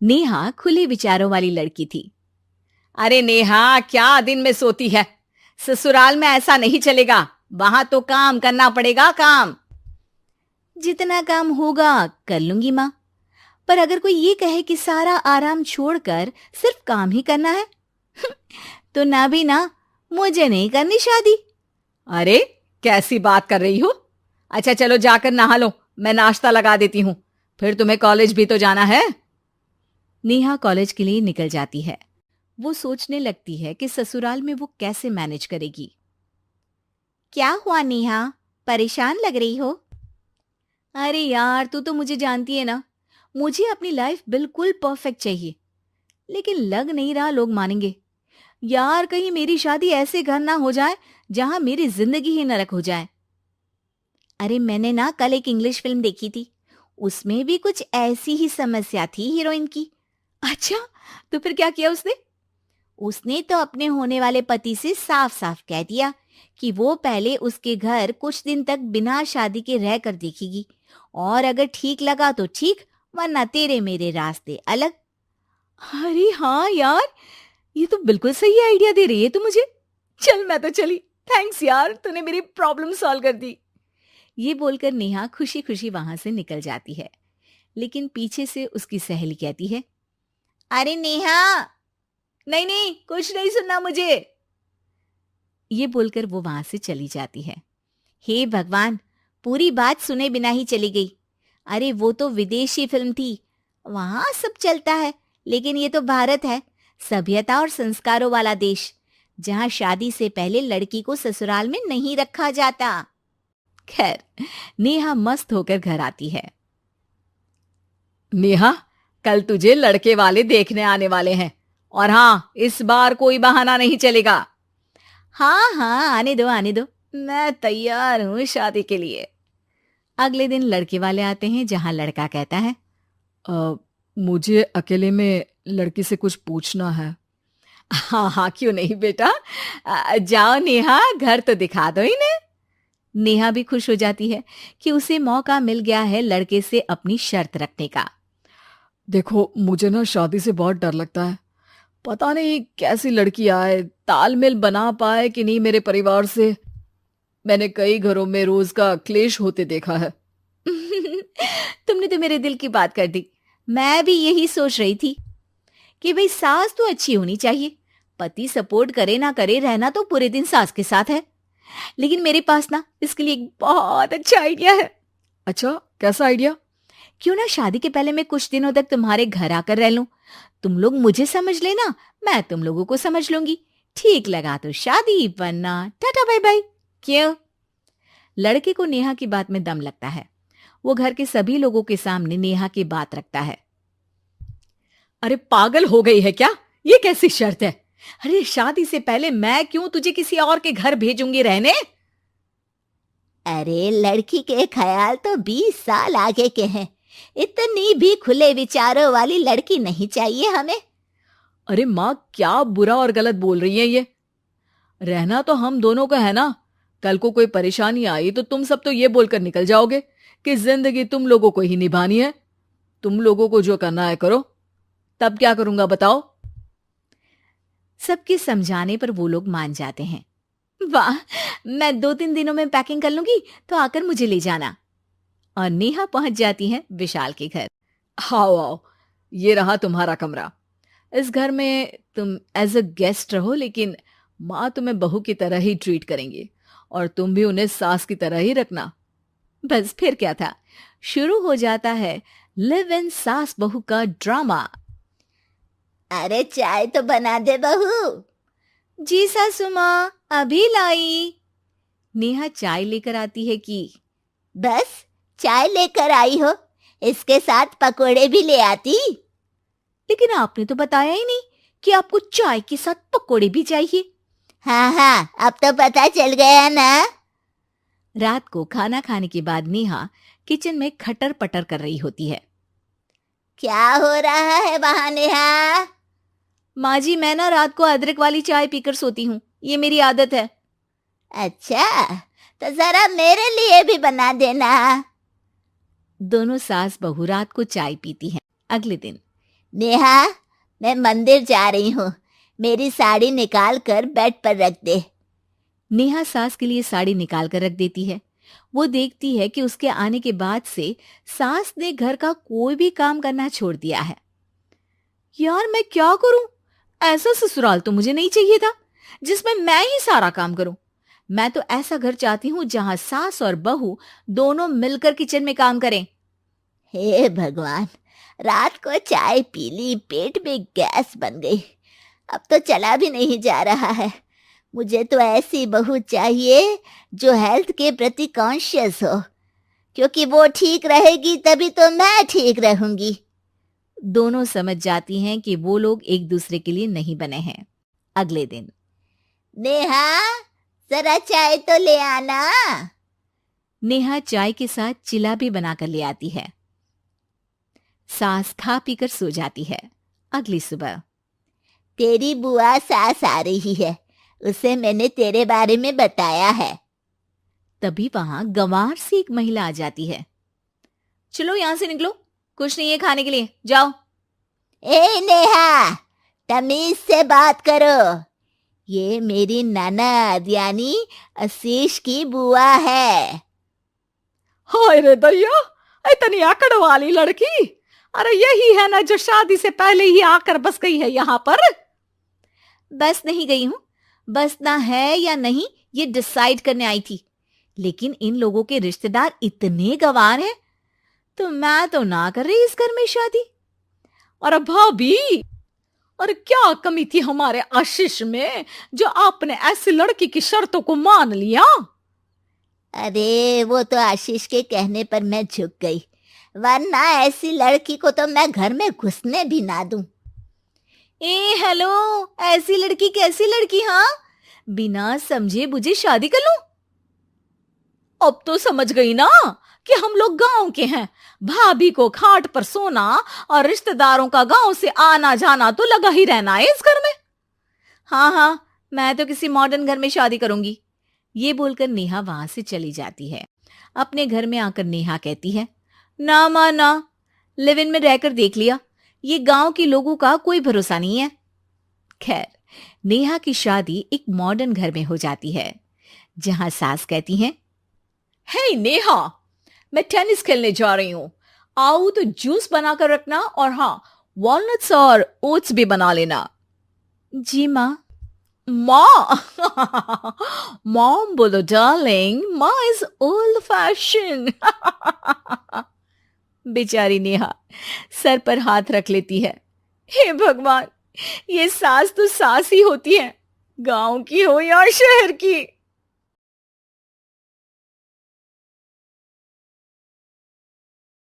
नेहा खुले विचारों वाली लड़की थी। अरे नेहा, क्या दिन में सोती है? ससुराल में ऐसा नहीं चलेगा। वहां तो काम करना पड़ेगा, काम। जितना काम होगा कर लूंगी माँ, पर अगर कोई ये कहे कि सारा आराम छोड़कर सिर्फ काम ही करना है तो ना भी ना, मुझे नहीं करनी शादी। अरे, कैसी बात कर रही हो? अच्छा चलो जाकर नहा लो, मैं नाश्ता लगा देती हूँ। फिर तुम्हें कॉलेज भी तो जाना है। नेहा कॉलेज के लिए निकल जाती है। वो सोचने लगती है कि ससुराल में वो कैसे मैनेज करेगी। क्या हुआ नेहा, परेशान लग रही हो? अरे यार, तू तो मुझे जानती है ना, मुझे अपनी लाइफ बिल्कुल परफेक्ट चाहिए। लेकिन लग नहीं रहा लोग मानेंगे। यार, कहीं मेरी शादी ऐसे घर ना हो जाए जहां मेरी जिंदगी ही नरक हो जाए। अरे मैंने ना कल एक इंग्लिश फिल्म देखी थी, उसमें भी कुछ ऐसी ही समस्या थी हीरोइन की। अच्छा, तो फिर क्या किया उसने? उसने तो अपने होने वाले पति से साफ साफ कह दिया कि वो पहले उसके घर कुछ दिन तक बिना शादी के रह कर देखेगी, और अगर ठीक लगा तो ठीक, वरना तेरे मेरे रास्ते अलग। अरे हाँ यार, ये तो बिल्कुल सही आइडिया दे रही है तू मुझे। चल मैं तो चली। थैंक्स यार, तूने मेरी प्रॉब्लम सॉल्व कर दी। ये बोलकर नेहा खुशी खुशी वहां से निकल जाती है। लेकिन पीछे से उसकी सहेली कहती है, अरे नेहा, नहीं नहीं, कुछ नहीं सुनना मुझे। ये बोलकर वो वहां से चली जाती है। हे भगवान, पूरी बात सुने बिना ही चली गई। अरे वो तो विदेशी फिल्म थी, वहां सब चलता है, लेकिन ये तो भारत है, सभ्यता और संस्कारों वाला देश, जहां शादी से पहले लड़की को ससुराल में नहीं रखा जाता। खैर, नेहा मस्त होकर घर आती है। नेहा, कल तुझे लड़के वाले देखने आने वाले हैं, और हाँ, इस बार कोई बहाना नहीं चलेगा। हाँ हाँ, आने दो आने दो, मैं तैयार हूं शादी के लिए। अगले दिन लड़के वाले आते हैं, जहां लड़का कहता है, "अ, मुझे अकेले में लड़की से कुछ पूछना है। हाँ हाँ, क्यों नहीं बेटा। जाओ नेहा, घर तो दिखा दो इन्हें। नेहा भी खुश हो जाती है कि उसे मौका मिल गया है लड़के से अपनी शर्त रखने का। देखो, मुझे ना शादी से बहुत डर लगता है। पता नहीं कैसी लड़की आए, तालमेल बना पाए कि नहीं मेरे परिवार से। मैंने कई घरों में रोज का क्लेश होते देखा है। तुमने तो मेरे दिल की बात कर दी। मैं भी यही सोच रही थी कि भाई सास तो अच्छी होनी चाहिए, पति सपोर्ट करे ना करे, रहना तो पूरे दिन सास के साथ है। लेकिन मेरे पास ना इसके लिए एक बहुत अच्छा आइडिया है। अच्छा, कैसा आइडिया? क्यों ना शादी के पहले मैं कुछ दिनों तक तुम्हारे घर आकर रह लूं। तुम लोग मुझे समझ लेना, मैं तुम लोगों को समझ लूंगी। ठीक लगा तो शादी, वरना टाटा बाय बाय। क्यों? लड़के को नेहा की बात में दम लगता है। वो घर के सभी लोगों के सामने नेहा की बात रखता है। अरे पागल हो गई है क्या? ये कैसी शर्त है? अरे शादी से पहले मैं क्यों तुझे किसी और के घर भेजूंगी रहने? अरे लड़की के ख्याल तो 20 साल आगे के हैं, इतनी भी खुले विचारों वाली लड़की नहीं चाहिए हमें। अरे माँ, क्या बुरा और गलत बोल रही है ये? रहना तो हम दोनों का है ना। कल को कोई परेशानी आई तो तुम सब तो ये बोलकर निकल जाओगे कि जिंदगी तुम लोगों को ही निभानी है। तुम लोगों को जो करना है करो। तब क्या करूंगा बताओ? सबके समझाने पर वो लोग मान जाते हैं। वाह, मैं 2-3 दिनों में पैकिंग कर लूंगी, तो आकर मुझे ले जाना। और नेहा पहुंच जाती है विशाल के घर। आओ आओ, ये रहा तुम्हारा कमरा। इस घर में तुम एज अ गेस्ट रहो, लेकिन माँ तुम्हें बहू की तरह ही ट्रीट करेंगी, और तुम भी उन्हें सास की तरह ही रखना। बस फिर क्या था, शुरू हो जाता है लिव इन सास बहू का ड्रामा। अरे चाय तो बना दे बहू। जी सासू माँ, अभी लाई। नेहा चाय लेकर आती है कि बस चाय लेकर आई हो, इसके साथ पकोड़े भी ले आती। लेकिन आपने तो बताया ही नहीं कि आपको चाय के साथ पकोड़े भी चाहिए। हाँ हाँ, अब तो पता चल गया ना। रात को खाना खाने के बाद नेहा किचन में खटर पटर कर रही होती है। क्या हो रहा है वहां नेहा? माँ जी, मैं ना रात को अदरक वाली चाय पीकर सोती हूँ, ये मेरी आदत है। अच्छा, तो जरा मेरे लिए भी बना देना। दोनों सास बहू रात को चाय पीती हैं। अगले दिन नेहा, मैं मंदिर जा रही हूँ, मेरी साड़ी निकाल कर बेड पर रख दे। नेहा सास के लिए साड़ी निकाल कर रख देती है। वो देखती है कि उसके आने के बाद से सास ने घर का कोई भी काम करना छोड़ दिया है। यार मैं क्या करूं? ऐसा ससुराल तो मुझे नहीं चाहिए था जिसमें मैं ही सारा काम करूं। मैं तो ऐसा घर चाहती हूं जहां सास और बहू दोनों मिलकर किचन में काम करें। हे भगवान, रात को चाय पी ली, पेट में गैस बन गई, अब तो चला भी नहीं जा रहा है। मुझे तो ऐसी बहू चाहिए जो हेल्थ के प्रति कॉन्शियस हो, क्योंकि वो ठीक रहेगी तभी तो मैं ठीक रहूंगी। दोनों समझ जाती हैं कि वो लोग एक दूसरे के लिए नहीं बने हैं। अगले दिन नेहा, जरा चाय तो ले आना। नेहा चाय के साथ चिला भी बनाकर ले आती है। सास खा पीकर सो जाती है। अगली सुबह तेरी बुआ सास आ रही है, उसे मैंने तेरे बारे में बताया है। तभी वहां गंवार सी एक महिला आ जाती है। चलो यहां से निकलो, कुछ नहीं है खाने के लिए, जाओ। ए नेहा, तमीज से बात करो, ये मेरी ननद यानी आशीष की बुआ है। हाय रे दैया, इतनी आकड़ वाली लड़की! अरे यही है ना जो शादी से पहले ही आकर बस गई है यहाँ पर। बस नहीं गई हूं, बसना है या नहीं ये डिसाइड करने आई थी, लेकिन इन लोगों के रिश्तेदार इतने गंवार हैं तो मैं तो ना कर रही इस घर में शादी। और भाभी, और क्या कमी थी हमारे आशीष में जो आपने ऐसी लड़की की शर्तों को मान लिया? अरे वो तो आशीष के कहने पर मैं झुक गई, वरना ऐसी लड़की को तो मैं घर में घुसने भी ना दूं। ए हेलो, ऐसी लड़की कैसी लड़की? हाँ, बिना समझे बुझे शादी कर लूं? अब तो समझ गई ना कि हम लोग गांव के हैं। भाभी को खाट पर सोना और रिश्तेदारों का गांव से आना जाना तो लगा ही रहना है इस घर में। हाँ हाँ, मैं तो किसी मॉडर्न घर में शादी करूंगी। ये बोलकर नेहा वहां से चली जाती है। अपने घर में आकर नेहा कहती है, ना मां ना, लिव इन में रहकर देख लिया, ये गांव के लोगों का कोई भरोसा नहीं है। खैर, नेहा की शादी एक मॉडर्न घर में हो जाती है जहां सास कहती हैं, हे नेहा, मैं टेनिस खेलने जा रही हूं, आओ तो जूस बनाकर रखना, और हाँ, वॉलनट्स और ओट्स भी बना लेना। जी माँ। माँ मॉम बोलो डार्लिंग, माँ इज ओल्ड फैशन। बेचारी नेहा सर पर हाथ रख लेती है। हे भगवान, ये सास तो सास ही होती है, गांव की हो या शहर की।